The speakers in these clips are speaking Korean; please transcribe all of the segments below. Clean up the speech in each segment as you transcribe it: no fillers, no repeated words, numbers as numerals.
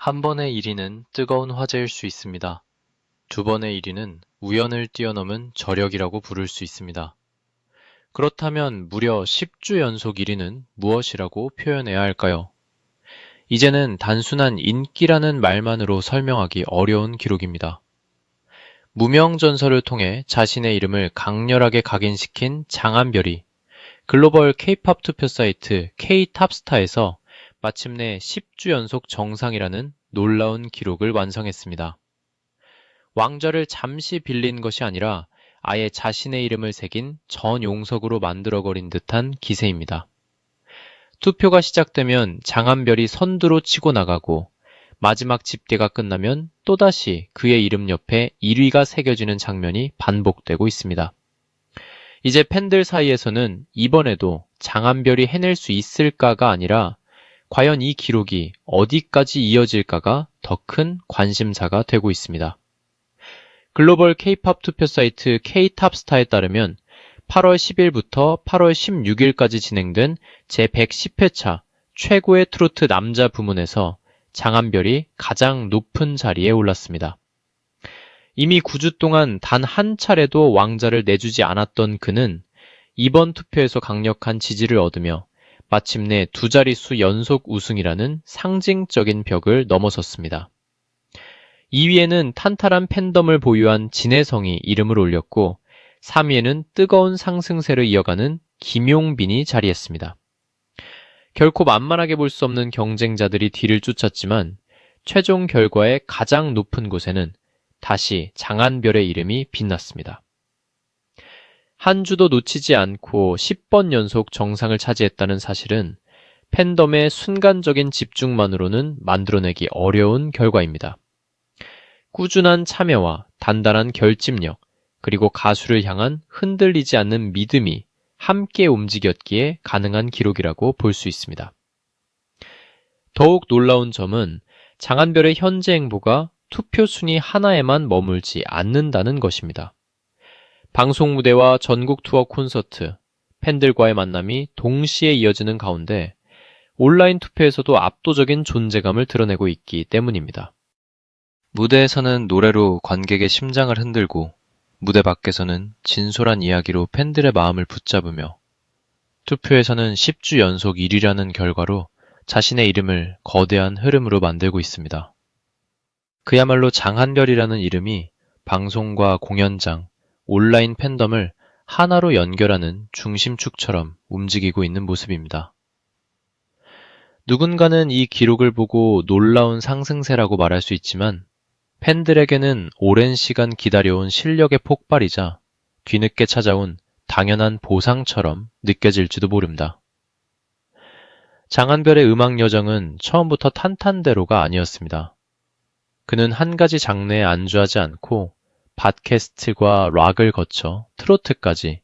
한 번의 1위는 뜨거운 화제일 수 있습니다. 두 번의 1위는 우연을 뛰어넘은 저력이라고 부를 수 있습니다. 그렇다면 무려 10주 연속 1위는 무엇이라고 표현해야 할까요? 이제는 단순한 인기라는 말만으로 설명하기 어려운 기록입니다. 무명 전설을 통해 자신의 이름을 강렬하게 각인시킨 장한별이 글로벌 K-팝 투표 사이트 K-탑스타에서 마침내 10주 연속 정상이라는 놀라운 기록을 완성했습니다. 왕좌를 잠시 빌린 것이 아니라 아예 자신의 이름을 새긴 전용석으로 만들어버린 듯한 기세입니다. 투표가 시작되면 장한별이 선두로 치고 나가고 마지막 집계가 끝나면 또다시 그의 이름 옆에 1위가 새겨지는 장면이 반복되고 있습니다. 이제 팬들 사이에서는 이번에도 장한별이 해낼 수 있을까가 아니라 과연 이 기록이 어디까지 이어질까가 더 큰 관심사가 되고 있습니다. 글로벌 K-팝 투표 사이트 K-탑스타에 따르면 8월 10일부터 8월 16일까지 진행된 제110회차 최고의 트로트 남자 부문에서 장한별이 가장 높은 자리에 올랐습니다. 이미 9주 동안 단 한 차례도 왕좌를 내주지 않았던 그는 이번 투표에서 강력한 지지를 얻으며 마침내 두 자릿수 연속 우승이라는 상징적인 벽을 넘어섰습니다. 2위에는 탄탄한 팬덤을 보유한 진혜성이 이름을 올렸고 3위에는 뜨거운 상승세를 이어가는 김용빈이 자리했습니다. 결코 만만하게 볼 수 없는 경쟁자들이 뒤를 쫓았지만 최종 결과의 가장 높은 곳에는 다시 장한별의 이름이 빛났습니다. 한 주도 놓치지 않고 10번 연속 정상을 차지했다는 사실은 팬덤의 순간적인 집중만으로는 만들어내기 어려운 결과입니다. 꾸준한 참여와 단단한 결집력, 그리고 가수를 향한 흔들리지 않는 믿음이 함께 움직였기에 가능한 기록이라고 볼 수 있습니다. 더욱 놀라운 점은 장한별의 현재 행보가 투표 순위 하나에만 머물지 않는다는 것입니다. 방송 무대와 전국 투어 콘서트, 팬들과의 만남이 동시에 이어지는 가운데 온라인 투표에서도 압도적인 존재감을 드러내고 있기 때문입니다. 무대에서는 노래로 관객의 심장을 흔들고 무대 밖에서는 진솔한 이야기로 팬들의 마음을 붙잡으며 투표에서는 10주 연속 1위라는 결과로 자신의 이름을 거대한 흐름으로 만들고 있습니다. 그야말로 장한별이라는 이름이 방송과 공연장, 온라인 팬덤을 하나로 연결하는 중심축처럼 움직이고 있는 모습입니다. 누군가는 이 기록을 보고 놀라운 상승세라고 말할 수 있지만 팬들에게는 오랜 시간 기다려온 실력의 폭발이자 뒤늦게 찾아온 당연한 보상처럼 느껴질지도 모릅니다. 장한별의 음악 여정은 처음부터 탄탄대로가 아니었습니다. 그는 한 가지 장르에 안주하지 않고 팟캐스트과 락을 거쳐 트로트까지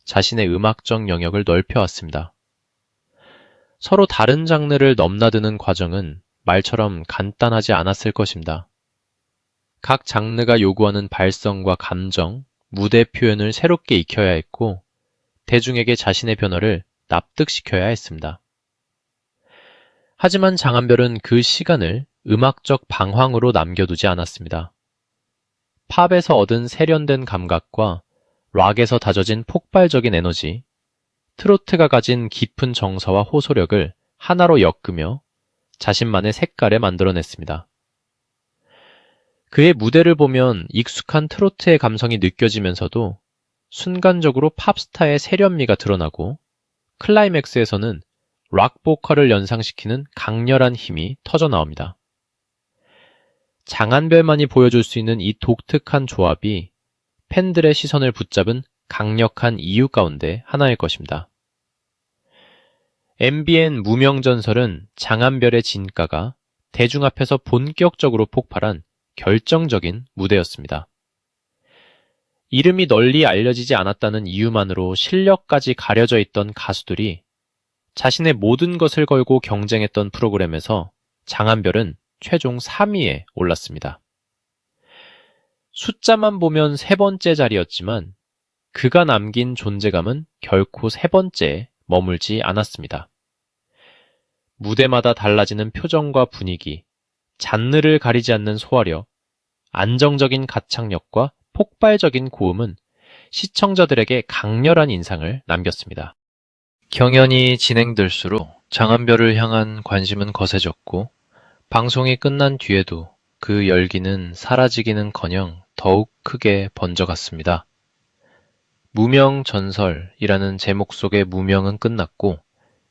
자신의 음악적 영역을 넓혀왔습니다. 서로 다른 장르를 넘나드는 과정은 말처럼 간단하지 않았을 것입니다. 각 장르가 요구하는 발성과 감정, 무대 표현을 새롭게 익혀야 했고 대중에게 자신의 변화를 납득시켜야 했습니다. 하지만 장한별은 그 시간을 음악적 방황으로 남겨두지 않았습니다. 팝에서 얻은 세련된 감각과 락에서 다져진 폭발적인 에너지, 트로트가 가진 깊은 정서와 호소력을 하나로 엮으며 자신만의 색깔에 만들어냈습니다. 그의 무대를 보면 익숙한 트로트의 감성이 느껴지면서도 순간적으로 팝스타의 세련미가 드러나고 클라이맥스에서는 락 보컬을 연상시키는 강렬한 힘이 터져나옵니다. 장한별만이 보여줄 수 있는 이 독특한 조합이 팬들의 시선을 붙잡은 강력한 이유 가운데 하나일 것입니다. MBN 무명전설은 장한별의 진가가 대중 앞에서 본격적으로 폭발한 결정적인 무대였습니다. 이름이 널리 알려지지 않았다는 이유만으로 실력까지 가려져 있던 가수들이 자신의 모든 것을 걸고 경쟁했던 프로그램에서 장한별은 최종 3위에 올랐습니다. 숫자만 보면 세 번째 자리였지만 그가 남긴 존재감은 결코 세 번째에 머물지 않았습니다. 무대마다 달라지는 표정과 분위기, 장르를 가리지 않는 소화력, 안정적인 가창력과 폭발적인 고음은 시청자들에게 강렬한 인상을 남겼습니다. 경연이 진행될수록 장한별을 향한 관심은 거세졌고 방송이 끝난 뒤에도 그 열기는 사라지기는커녕 더욱 크게 번져갔습니다. 무명전설이라는 제목 속의 무명은 끝났고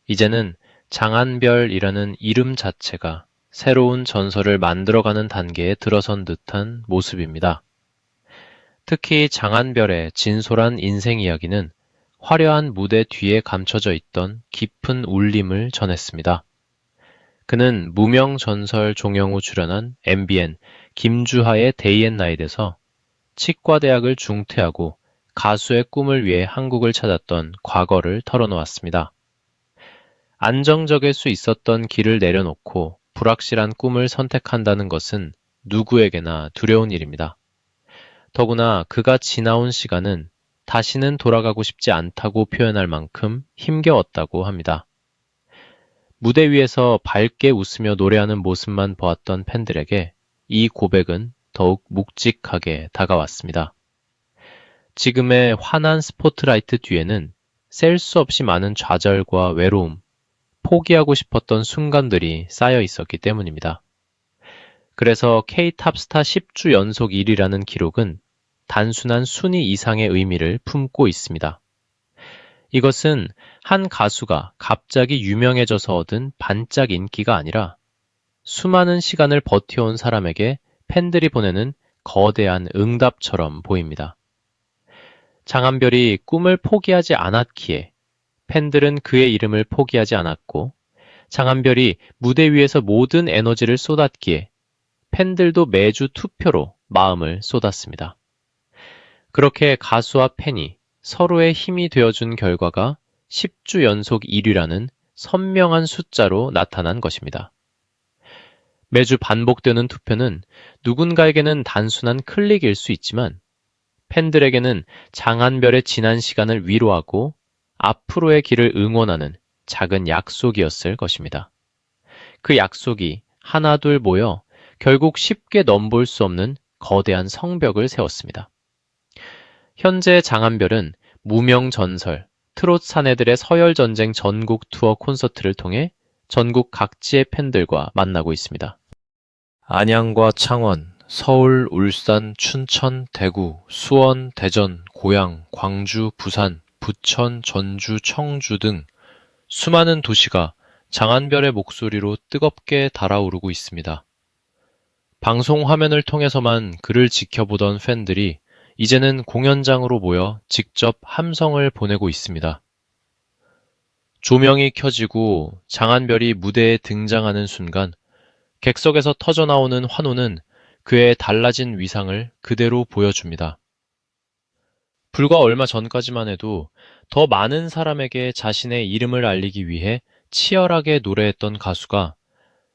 이제는 장한별이라는 이름 자체가 새로운 전설을 만들어가는 단계에 들어선 듯한 모습입니다. 특히 장한별의 진솔한 인생 이야기는 화려한 무대 뒤에 감춰져 있던 깊은 울림을 전했습니다. 그는 무명전설 종영후 출연한 MBN 김주하의 데이 앤 나잇에서 치과대학을 중퇴하고 가수의 꿈을 위해 한국을 찾았던 과거를 털어놓았습니다. 안정적일 수 있었던 길을 내려놓고 불확실한 꿈을 선택한다는 것은 누구에게나 두려운 일입니다. 더구나 그가 지나온 시간은 다시는 돌아가고 싶지 않다고 표현할 만큼 힘겨웠다고 합니다. 무대 위에서 밝게 웃으며 노래하는 모습만 보았던 팬들에게 이 고백은 더욱 묵직하게 다가왔습니다. 지금의 환한 스포트라이트 뒤에는 셀 수 없이 많은 좌절과 외로움, 포기하고 싶었던 순간들이 쌓여 있었기 때문입니다. 그래서 K-탑스타 10주 연속 1위라는 기록은 단순한 순위 이상의 의미를 품고 있습니다. 이것은 한 가수가 갑자기 유명해져서 얻은 반짝 인기가 아니라 수많은 시간을 버텨온 사람에게 팬들이 보내는 거대한 응답처럼 보입니다. 장한별이 꿈을 포기하지 않았기에 팬들은 그의 이름을 포기하지 않았고 장한별이 무대 위에서 모든 에너지를 쏟았기에 팬들도 매주 투표로 마음을 쏟았습니다. 그렇게 가수와 팬이 서로의 힘이 되어준 결과가 10주 연속 1위라는 선명한 숫자로 나타난 것입니다. 매주 반복되는 투표는 누군가에게는 단순한 클릭일 수 있지만 팬들에게는 장한별의 지난 시간을 위로하고 앞으로의 길을 응원하는 작은 약속이었을 것입니다. 그 약속이 하나둘 모여 결국 쉽게 넘볼 수 없는 거대한 성벽을 세웠습니다. 현재 장한별은 무명전설, 트롯 사내들의 서열전쟁 전국 투어 콘서트를 통해 전국 각지의 팬들과 만나고 있습니다. 안양과 창원, 서울, 울산, 춘천, 대구, 수원, 대전, 고양, 광주, 부산, 부천, 전주, 청주 등 수많은 도시가 장한별의 목소리로 뜨겁게 달아오르고 있습니다. 방송 화면을 통해서만 그를 지켜보던 팬들이 이제는 공연장으로 모여 직접 함성을 보내고 있습니다. 조명이 켜지고 장한별이 무대에 등장하는 순간 객석에서 터져나오는 환호는 그의 달라진 위상을 그대로 보여줍니다. 불과 얼마 전까지만 해도 더 많은 사람에게 자신의 이름을 알리기 위해 치열하게 노래했던 가수가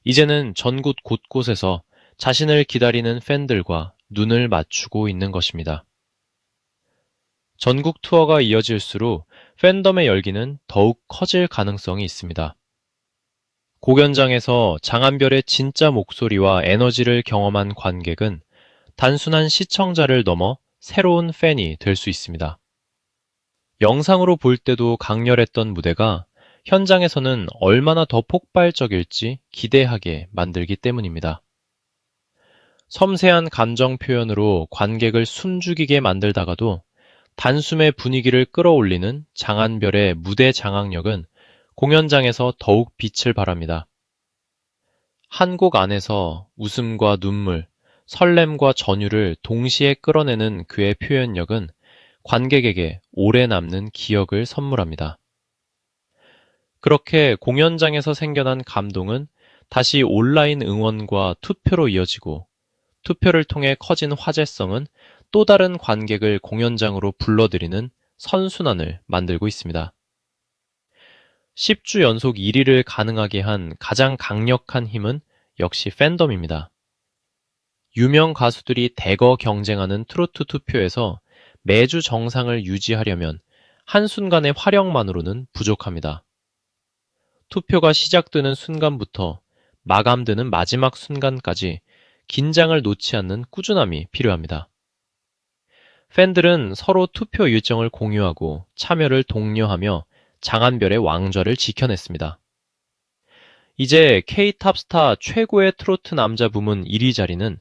이제는 전국 곳곳에서 자신을 기다리는 팬들과 눈을 맞추고 있는 것입니다. 전국 투어가 이어질수록 팬덤의 열기는 더욱 커질 가능성이 있습니다. 공연장에서 장한별의 진짜 목소리와 에너지를 경험한 관객은 단순한 시청자를 넘어 새로운 팬이 될 수 있습니다. 영상으로 볼 때도 강렬했던 무대가 현장에서는 얼마나 더 폭발적일지 기대하게 만들기 때문입니다. 섬세한 감정 표현으로 관객을 숨죽이게 만들다가도 단숨에 분위기를 끌어올리는 장한별의 무대 장악력은 공연장에서 더욱 빛을 발합니다. 한 곡 안에서 웃음과 눈물, 설렘과 전율을 동시에 끌어내는 그의 표현력은 관객에게 오래 남는 기억을 선물합니다. 그렇게 공연장에서 생겨난 감동은 다시 온라인 응원과 투표로 이어지고 투표를 통해 커진 화제성은 또 다른 관객을 공연장으로 불러들이는 선순환을 만들고 있습니다. 10주 연속 1위를 가능하게 한 가장 강력한 힘은 역시 팬덤입니다. 유명 가수들이 대거 경쟁하는 트로트 투표에서 매주 정상을 유지하려면 한순간의 화력만으로는 부족합니다. 투표가 시작되는 순간부터 마감되는 마지막 순간까지 긴장을 놓지 않는 꾸준함이 필요합니다. 팬들은 서로 투표 일정을 공유하고 참여를 독려하며 장한별의 왕좌를 지켜냈습니다. 이제 K-탑스타 최고의 트로트 남자 부문 1위 자리는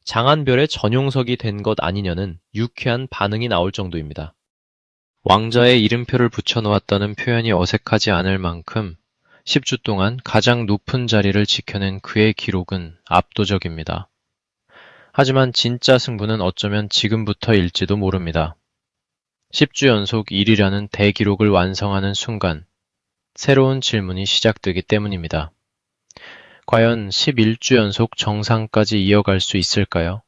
장한별의 전용석이 된 것 아니냐는 유쾌한 반응이 나올 정도입니다. 왕좌에 이름표를 붙여놓았다는 표현이 어색하지 않을 만큼 10주 동안 가장 높은 자리를 지켜낸 그의 기록은 압도적입니다. 하지만 진짜 승부는 어쩌면 지금부터일지도 모릅니다. 10주 연속 1위라는 대기록을 완성하는 순간 새로운 질문이 시작되기 때문입니다. 과연 11주 연속 정상까지 이어갈 수 있을까요?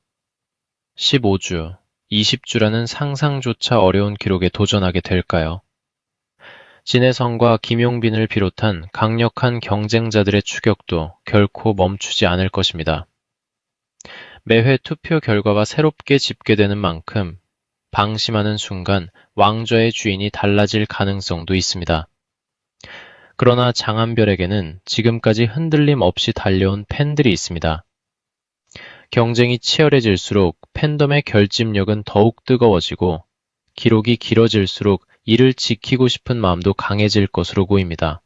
15주, 20주라는 상상조차 어려운 기록에 도전하게 될까요? 진혜성과 김용빈을 비롯한 강력한 경쟁자들의 추격도 결코 멈추지 않을 것입니다. 매회 투표 결과가 새롭게 집계되는 만큼 방심하는 순간 왕좌의 주인이 달라질 가능성도 있습니다. 그러나 장한별에게는 지금까지 흔들림 없이 달려온 팬들이 있습니다. 경쟁이 치열해질수록 팬덤의 결집력은 더욱 뜨거워지고 기록이 길어질수록 이를 지키고 싶은 마음도 강해질 것으로 보입니다.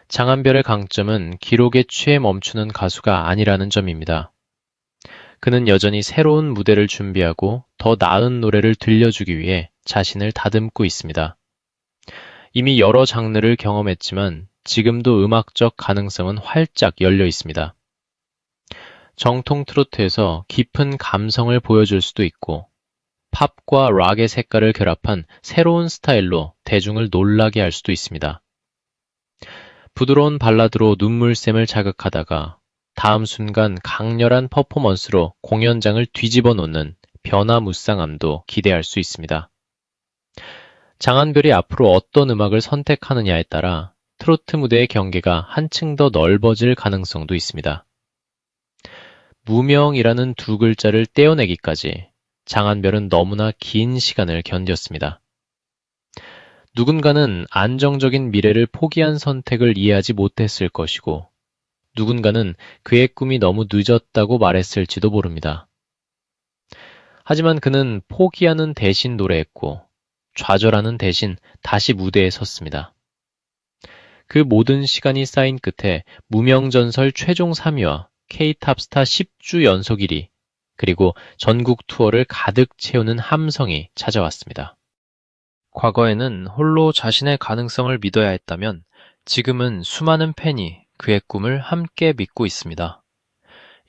장한별의 강점은 기록에 취해 멈추는 가수가 아니라는 점입니다. 그는 여전히 새로운 무대를 준비하고 더 나은 노래를 들려주기 위해 자신을 다듬고 있습니다. 이미 여러 장르를 경험했지만 지금도 음악적 가능성은 활짝 열려 있습니다. 정통 트로트에서 깊은 감성을 보여줄 수도 있고 팝과 락의 색깔을 결합한 새로운 스타일로 대중을 놀라게 할 수도 있습니다. 부드러운 발라드로 눈물샘을 자극하다가 다음 순간 강렬한 퍼포먼스로 공연장을 뒤집어 놓는 변화무쌍함도 기대할 수 있습니다. 장한별이 앞으로 어떤 음악을 선택하느냐에 따라 트로트 무대의 경계가 한층 더 넓어질 가능성도 있습니다. 무명이라는 두 글자를 떼어내기까지 장한별은 너무나 긴 시간을 견뎠습니다. 누군가는 안정적인 미래를 포기한 선택을 이해하지 못했을 것이고 누군가는 그의 꿈이 너무 늦었다고 말했을지도 모릅니다. 하지만 그는 포기하는 대신 노래했고 좌절하는 대신 다시 무대에 섰습니다. 그 모든 시간이 쌓인 끝에 무명전설 최종 3위와 K-탑스타 10주 연속 1위, 그리고 전국 투어를 가득 채우는 함성이 찾아왔습니다. 과거에는 홀로 자신의 가능성을 믿어야 했다면 지금은 수많은 팬이 그의 꿈을 함께 믿고 있습니다.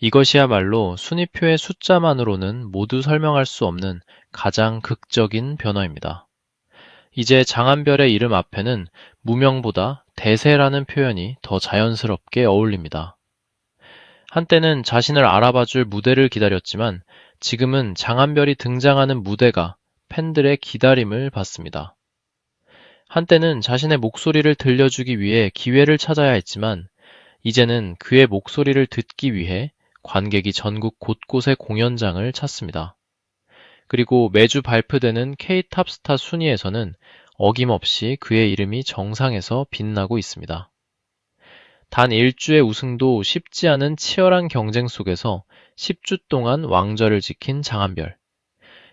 이것이야말로 순위표의 숫자만으로는 모두 설명할 수 없는 가장 극적인 변화입니다. 이제 장한별의 이름 앞에는 무명보다 대세라는 표현이 더 자연스럽게 어울립니다. 한때는 자신을 알아봐줄 무대를 기다렸지만 지금은 장한별이 등장하는 무대가 팬들의 기다림을 받습니다. 한때는 자신의 목소리를 들려주기 위해 기회를 찾아야 했지만 이제는 그의 목소리를 듣기 위해 관객이 전국 곳곳의 공연장을 찾습니다. 그리고 매주 발표되는 K-탑스타 순위에서는 어김없이 그의 이름이 정상에서 빛나고 있습니다. 단 1주의 우승도 쉽지 않은 치열한 경쟁 속에서 10주 동안 왕좌를 지킨 장한별.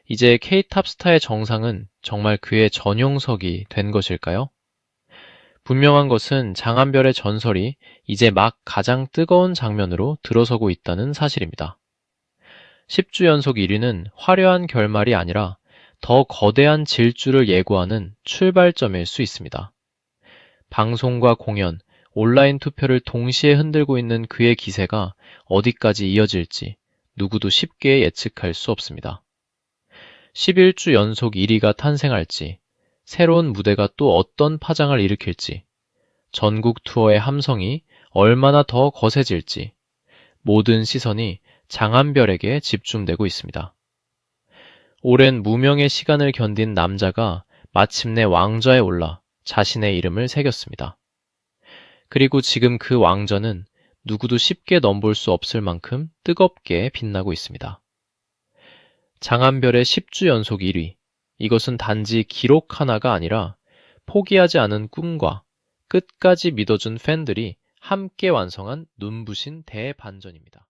이제 K-탑스타의 정상은 정말 그의 전용석이 된 것일까요? 분명한 것은 장한별의 전설이 이제 막 가장 뜨거운 장면으로 들어서고 있다는 사실입니다. 10주 연속 1위는 화려한 결말이 아니라 더 거대한 질주를 예고하는 출발점일 수 있습니다. 방송과 공연, 온라인 투표를 동시에 흔들고 있는 그의 기세가 어디까지 이어질지 누구도 쉽게 예측할 수 없습니다. 11주 연속 1위가 탄생할지, 새로운 무대가 또 어떤 파장을 일으킬지, 전국 투어의 함성이 얼마나 더 거세질지 모든 시선이 장한별에게 집중되고 있습니다. 오랜 무명의 시간을 견딘 남자가 마침내 왕좌에 올라 자신의 이름을 새겼습니다. 그리고 지금 그 왕좌는 누구도 쉽게 넘볼 수 없을 만큼 뜨겁게 빛나고 있습니다. 장한별의 10주 연속 1위. 이것은 단지 기록 하나가 아니라 포기하지 않은 꿈과 끝까지 믿어준 팬들이 함께 완성한 눈부신 대반전입니다.